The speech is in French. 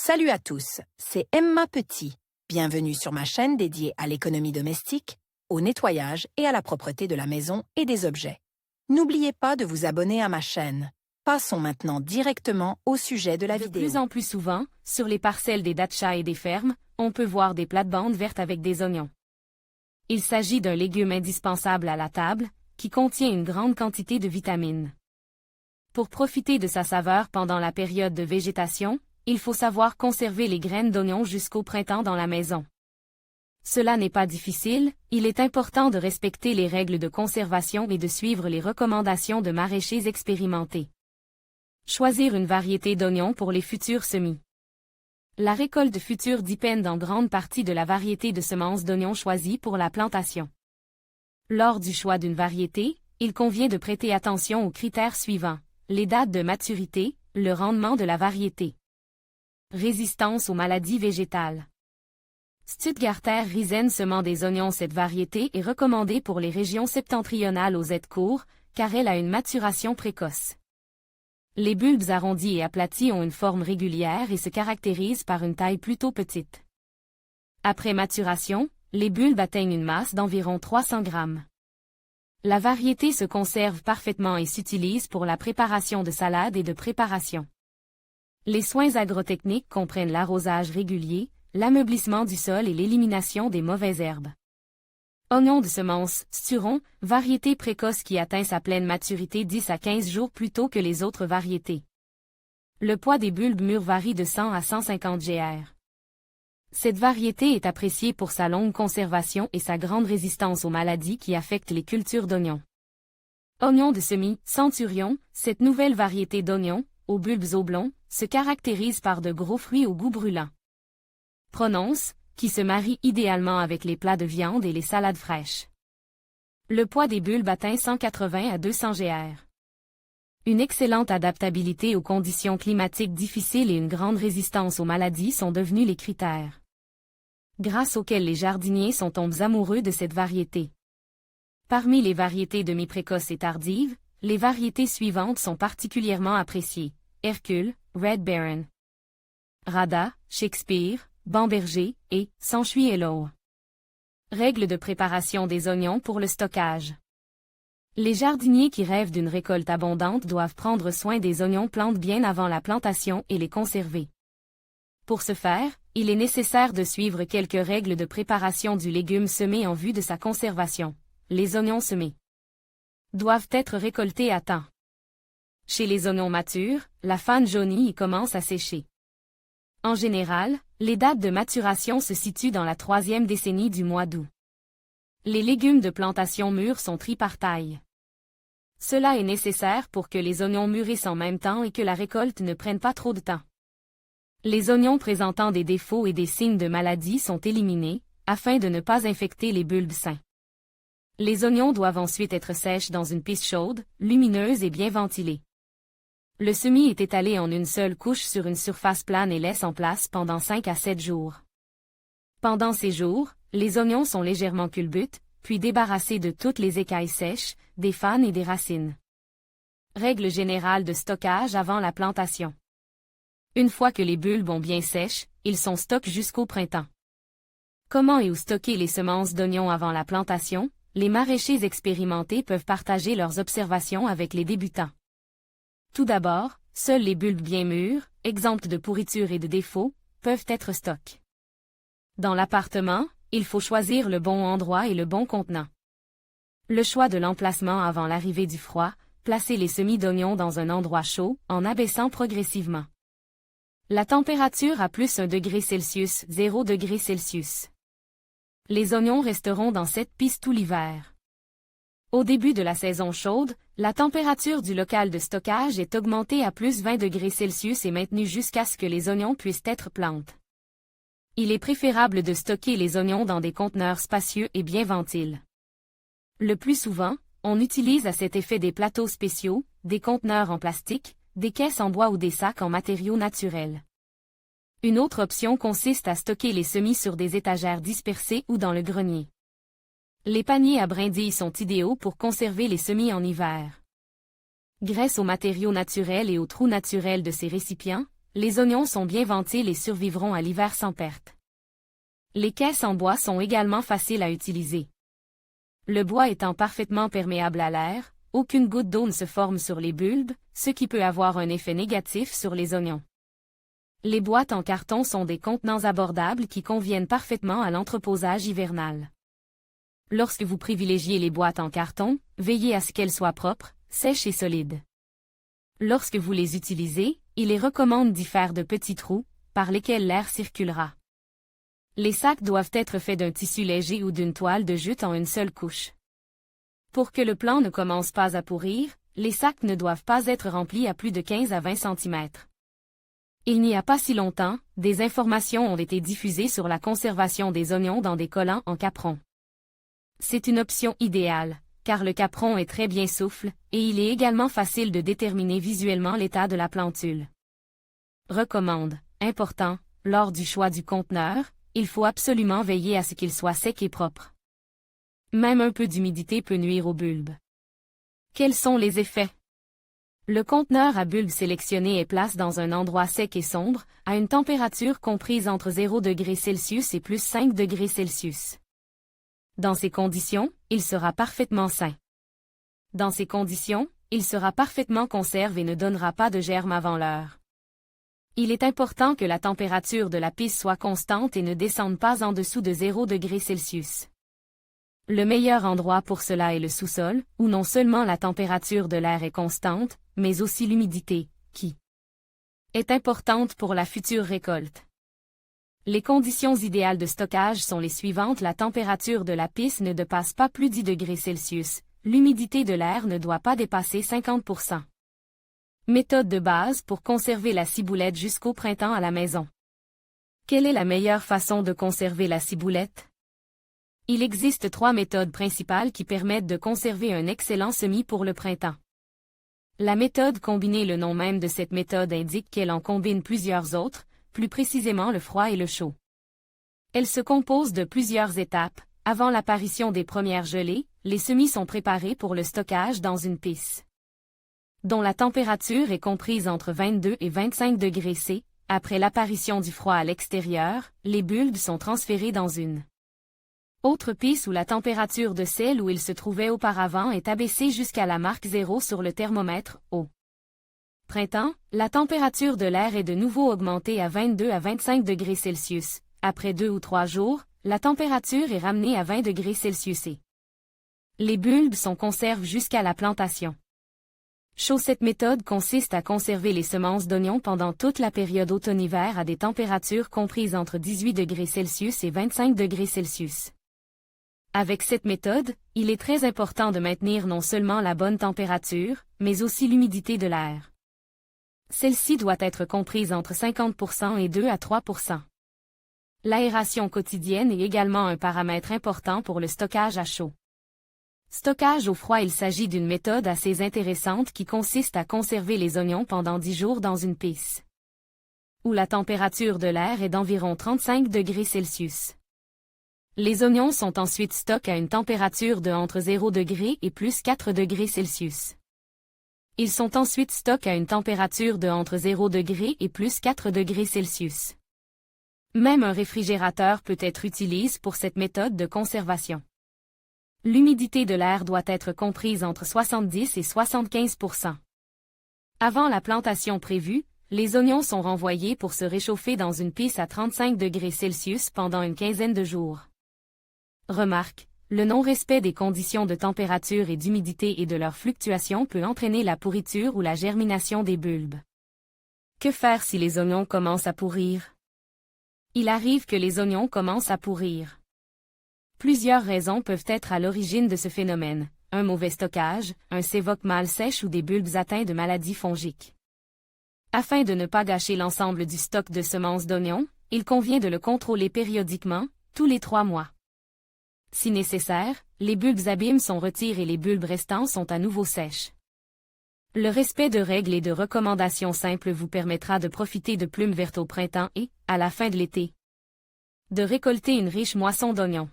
Salut à tous, c'est Emma Petit. Bienvenue sur ma chaîne dédiée à l'économie domestique, au nettoyage et à la propreté de la maison et des objets. N'oubliez pas de vous abonner à ma chaîne. Passons maintenant directement au sujet de la vidéo. De plus en plus souvent, sur les parcelles des dachas et des fermes, on peut voir des plates-bandes vertes avec des oignons. Il s'agit d'un légume indispensable à la table, qui contient une grande quantité de vitamines. Pour profiter de sa saveur pendant la période de végétation, il faut savoir conserver les graines d'oignon jusqu'au printemps dans la maison. Cela n'est pas difficile, il est important de respecter les règles de conservation et de suivre les recommandations de maraîchers expérimentés. Choisir une variété d'oignons pour les futurs semis. La récolte future dépend en grande partie de la variété de semences d'oignons choisies pour la plantation. Lors du choix d'une variété, il convient de prêter attention aux critères suivants: les dates de maturité, le rendement de la variété. Résistance aux maladies végétales. Stuttgarter Riesen semant des oignons. Cette variété est recommandée pour les régions septentrionales aux aides courts, car elle a une maturation précoce. Les bulbes arrondis et aplatis ont une forme régulière et se caractérisent par une taille plutôt petite. Après maturation, les bulbes atteignent une masse d'environ 300 grammes. La variété se conserve parfaitement et s'utilise pour la préparation de salades et de préparation. Les soins agrotechniques comprennent l'arrosage régulier, l'ameublissement du sol et l'élimination des mauvaises herbes. Oignon de semence, Sturon, variété précoce qui atteint sa pleine maturité 10 à 15 jours plus tôt que les autres variétés. Le poids des bulbes mûrs varie de 100 à 150 gr. Cette variété est appréciée pour sa longue conservation et sa grande résistance aux maladies qui affectent les cultures d'oignons. Oignon de semis, Centurion, cette nouvelle variété d'oignons, aux bulbes oblongs, se caractérise par de gros fruits au goût brûlant. Prononce, qui se marie idéalement avec les plats de viande et les salades fraîches. Le poids des bulbes atteint 180 à 200 gr. Une excellente adaptabilité aux conditions climatiques difficiles et une grande résistance aux maladies sont devenus les critères grâce auxquels les jardiniers sont tombés amoureux de cette variété. Parmi les variétés demi-précoces et tardives, les variétés suivantes sont particulièrement appréciées: Hercule, Red Baron, Rada, Shakespeare, Bamberger et Sanchuy Hello. Règles de préparation des oignons pour le stockage. Les jardiniers qui rêvent d'une récolte abondante doivent prendre soin des oignons plantés bien avant la plantation et les conserver. Pour ce faire, il est nécessaire de suivre quelques règles de préparation du légume semé en vue de sa conservation. Les oignons semés doivent être récoltés à temps. Chez les oignons matures, la fan jaunie y commence à sécher. En général, les dates de maturation se situent dans la 3e décennie du mois d'août. Les légumes de plantation mûrs sont triés par taille. Cela est nécessaire pour que les oignons mûrissent en même temps et que la récolte ne prenne pas trop de temps. Les oignons présentant des défauts et des signes de maladie sont éliminés, afin de ne pas infecter les bulbes sains. Les oignons doivent ensuite être sèches dans une piste chaude, lumineuse et bien ventilée. Le semis est étalé en une seule couche sur une surface plane et laisse en place pendant 5 à 7 jours. Pendant ces jours, les oignons sont légèrement culbutés, puis débarrassés de toutes les écailles sèches, des fans et des racines. Règle générale de stockage avant la plantation. Une fois que les bulbes ont bien sèches, ils sont stockés jusqu'au printemps. Comment et où stocker les semences d'oignons avant la plantation? Les maraîchers expérimentés peuvent partager leurs observations avec les débutants. Tout d'abord, seuls les bulbes bien mûrs, exempts de pourriture et de défauts, peuvent être stockés. Dans l'appartement, il faut choisir le bon endroit et le bon contenant. Le choix de l'emplacement avant l'arrivée du froid, placer les semis d'oignons dans un endroit chaud, en abaissant progressivement. La température à plus 1 degré Celsius, 0 degré Celsius. Les oignons resteront dans cette piste tout l'hiver. Au début de la saison chaude, la température du local de stockage est augmentée à plus 20 degrés Celsius et maintenue jusqu'à ce que les oignons puissent être plantés. Il est préférable de stocker les oignons dans des conteneurs spacieux et bien ventilés. Le plus souvent, on utilise à cet effet des plateaux spéciaux, des conteneurs en plastique, des caisses en bois ou des sacs en matériaux naturels. Une autre option consiste à stocker les semis sur des étagères dispersées ou dans le grenier. Les paniers à brindilles sont idéaux pour conserver les semis en hiver. Grâce aux matériaux naturels et aux trous naturels de ces récipients, les oignons sont bien ventiles et survivront à l'hiver sans perte. Les caisses en bois sont également faciles à utiliser. Le bois étant parfaitement perméable à l'air, aucune goutte d'eau ne se forme sur les bulbes, ce qui peut avoir un effet négatif sur les oignons. Les boîtes en carton sont des contenants abordables qui conviennent parfaitement à l'entreposage hivernal. Lorsque vous privilégiez les boîtes en carton, veillez à ce qu'elles soient propres, sèches et solides. Lorsque vous les utilisez, il est recommandé d'y faire de petits trous, par lesquels l'air circulera. Les sacs doivent être faits d'un tissu léger ou d'une toile de jute en une seule couche. Pour que le plant ne commence pas à pourrir, les sacs ne doivent pas être remplis à plus de 15 à 20 cm. Il n'y a pas si longtemps, des informations ont été diffusées sur la conservation des oignons dans des collants en capron. C'est une option idéale, car le capron est très bien souple, et il est également facile de déterminer visuellement l'état de la plantule. Recommande, important, lors du choix du conteneur, il faut absolument veiller à ce qu'il soit sec et propre. Même un peu d'humidité peut nuire aux bulbes. Quels sont les effets? Le conteneur à bulbes sélectionné est placé dans un endroit sec et sombre, à une température comprise entre 0°C et plus 5°C. Dans ces conditions, il sera parfaitement sain. Dans ces conditions, il sera parfaitement conservé et ne donnera pas de germes avant l'heure. Il est important que la température de la pisse soit constante et ne descende pas en dessous de 0°C. Le meilleur endroit pour cela est le sous-sol, où non seulement la température de l'air est constante, mais aussi l'humidité, qui est importante pour la future récolte. Les conditions idéales de stockage sont les suivantes. La température de la pisse ne dépasse pas plus 10°C, l'humidité de l'air ne doit pas dépasser 50%. Méthode de base pour conserver la ciboulette jusqu'au printemps à la maison. Quelle est la meilleure façon de conserver la ciboulette? Il existe 3 méthodes principales qui permettent de conserver un excellent semis pour le printemps. La méthode combinée, le nom même de cette méthode indique qu'elle en combine plusieurs autres, plus précisément le froid et le chaud. Elle se compose de plusieurs étapes. Avant l'apparition des premières gelées, les semis sont préparés pour le stockage dans une pisse, dont la température est comprise entre 22 et 25°C. Après l'apparition du froid à l'extérieur, les bulbes sont transférés dans une autre pisse où la température de celle où ils se trouvaient auparavant est abaissée jusqu'à la marque 0 sur le thermomètre. Au printemps, la température de l'air est de nouveau augmentée à 22 à 25°C. Après 2 ou 3 jours, la température est ramenée à 20°C. Les bulbes sont conservés jusqu'à la plantation. Chaud. Cette méthode consiste à conserver les semences d'oignons pendant toute la période automne-hiver à des températures comprises entre 18°C et 25°C. Avec cette méthode, il est très important de maintenir non seulement la bonne température, mais aussi l'humidité de l'air. Celle-ci doit être comprise entre 50% et 2 à 3%. L'aération quotidienne est également un paramètre important pour le stockage à chaud. Stockage au froid. Il s'agit d'une méthode assez intéressante qui consiste à conserver les oignons pendant 10 jours dans une pisse, où la température de l'air est d'environ 35°C. Les oignons sont ensuite stockés à une température de entre 0° et plus 4°C. Ils sont ensuite stockés à une température de entre 0° et plus 4°C. Même un réfrigérateur peut être utilisé pour cette méthode de conservation. L'humidité de l'air doit être comprise entre 70 et 75%. Avant la plantation prévue, les oignons sont renvoyés pour se réchauffer dans une pisse à 35°C pendant une quinzaine de jours. Remarque, le non-respect des conditions de température et d'humidité et de leurs fluctuations peut entraîner la pourriture ou la germination des bulbes. Que faire si les oignons commencent à pourrir? Il arrive que les oignons commencent à pourrir. Plusieurs raisons peuvent être à l'origine de ce phénomène: un mauvais stockage, un sévoc mal sèche ou des bulbes atteints de maladies fongiques. Afin de ne pas gâcher l'ensemble du stock de semences d'oignons, il convient de le contrôler périodiquement, tous les 3 mois. Si nécessaire, les bulbes abîmes sont retirés et les bulbes restants sont à nouveau sèches. Le respect de règles et de recommandations simples vous permettra de profiter de plumes vertes au printemps et, à la fin de l'été, de récolter une riche moisson d'oignons.